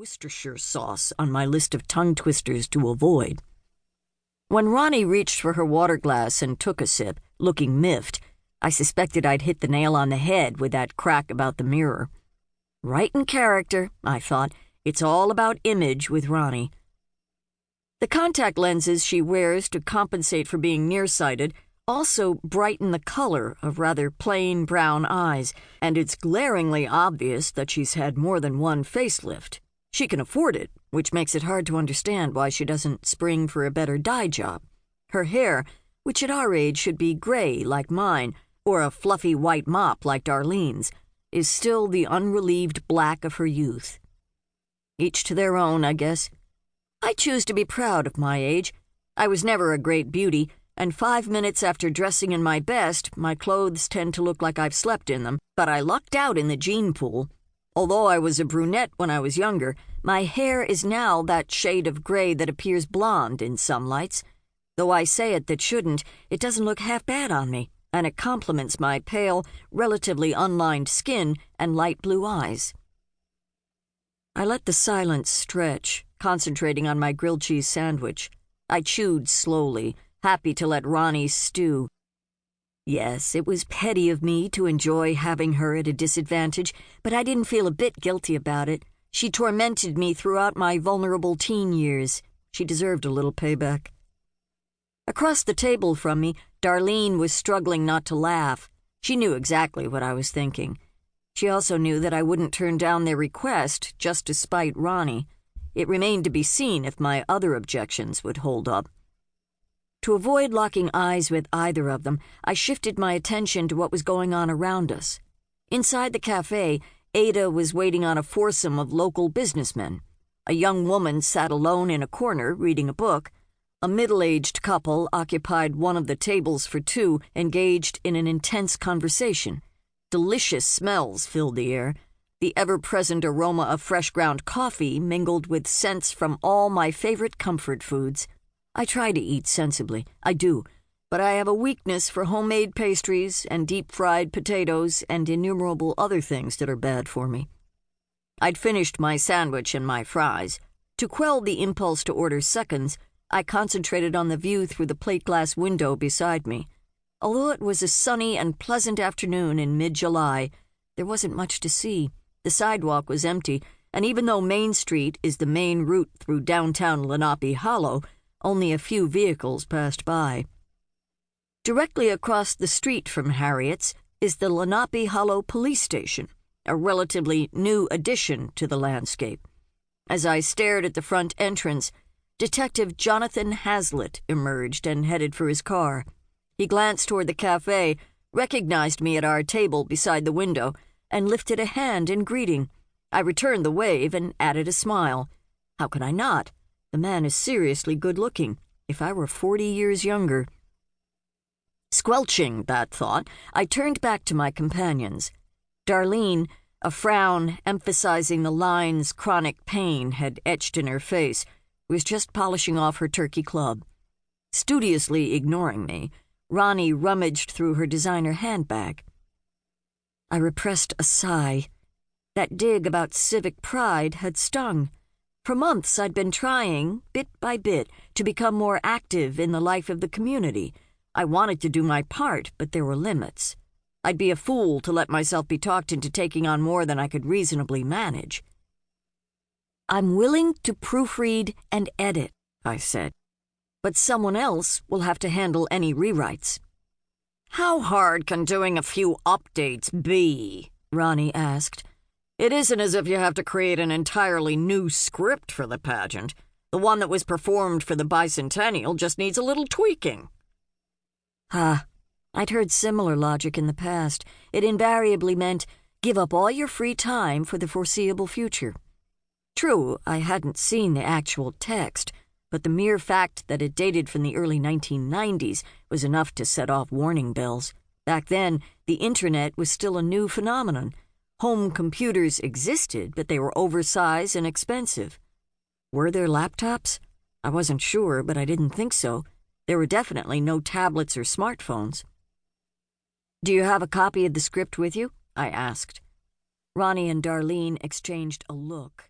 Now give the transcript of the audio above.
Worcestershire sauce on my list of tongue twisters to avoid. When Ronnie reached for her water glass and took a sip, looking miffed, I suspected I'd hit the nail on the head with that crack about the mirror. Right in character, I thought. It's all about image with Ronnie. The contact lenses she wears to compensate for being nearsighted also brighten the color of rather plain brown eyes, and it's glaringly obvious that she's had more than one facelift. She can afford it, which makes it hard to understand why she doesn't spring for a better dye job. Her hair, which at our age should be gray like mine, or a fluffy white mop like Darlene's, is still the unrelieved black of her youth. Each to their own, I guess. I choose to be proud of my age. I was never a great beauty, and 5 minutes after dressing in my best, my clothes tend to look like I've slept in them, but I lucked out in the gene pool. Although I was a brunette when I was younger, my hair is now that shade of gray that appears blonde in some lights. Though I say it that shouldn't, it doesn't look half bad on me, and it complements my pale, relatively unlined skin and light blue eyes. I let the silence stretch, concentrating on my grilled cheese sandwich. I chewed slowly, happy to let Ronnie stew. Yes, it was petty of me to enjoy having her at a disadvantage, but I didn't feel a bit guilty about it. She tormented me throughout my vulnerable teen years. She deserved a little payback. Across the table from me, Darlene was struggling not to laugh. She knew exactly what I was thinking. She also knew that I wouldn't turn down their request just to spite Ronnie. It remained to be seen if my other objections would hold up. To avoid locking eyes with either of them, I shifted my attention to what was going on around us. Inside the cafe, Ada was waiting on a foursome of local businessmen. A young woman sat alone in a corner reading a book. A middle-aged couple occupied one of the tables for two, engaged in an intense conversation. Delicious smells filled the air. The ever-present aroma of fresh ground coffee mingled with scents from all my favorite comfort foods. I try to eat sensibly, I do, but I have a weakness for homemade pastries and deep-fried potatoes and innumerable other things that are bad for me. I'd finished my sandwich and my fries. To quell the impulse to order seconds, I concentrated on the view through the plate glass window beside me. Although it was a sunny and pleasant afternoon in mid-July, there wasn't much to see. The sidewalk was empty, and even though Main Street is the main route through downtown Lenape Hollow, only a few vehicles passed by. Directly across the street from Harriet's is the Lenape Hollow Police Station, a relatively new addition to the landscape. As I stared at the front entrance, Detective Jonathan Hazlitt emerged and headed for his car. He glanced toward the cafe, recognized me at our table beside the window, and lifted a hand in greeting. I returned the wave and added a smile. How could I not? The man is seriously good-looking. If I were 40 years younger. Squelching that thought, I turned back to my companions. Darlene, a frown emphasizing the lines chronic pain had etched in her face, was just polishing off her turkey club. Studiously ignoring me, Ronnie rummaged through her designer handbag. I repressed a sigh. That dig about civic pride had stung. For months I'd been trying, bit by bit, to become more active in the life of the community. I wanted to do my part, but there were limits. I'd be a fool to let myself be talked into taking on more than I could reasonably manage. I'm willing to proofread and edit, I said, but someone else will have to handle any rewrites. How hard can doing a few updates be? Ronnie asked. It isn't as if you have to create an entirely new script for the pageant. The one that was performed for the bicentennial just needs a little tweaking. I'd heard similar logic in the past. It invariably meant give up all your free time for the foreseeable future. True, I hadn't seen the actual text, but the mere fact that it dated from the early 1990s was enough to set off warning bells. Back then, the internet was still a new phenomenon. Home computers existed, but they were oversized and expensive. Were there laptops? I wasn't sure, but I didn't think so. There were definitely no tablets or smartphones. Do you have a copy of the script with you? I asked. Ronnie and Darlene exchanged a look.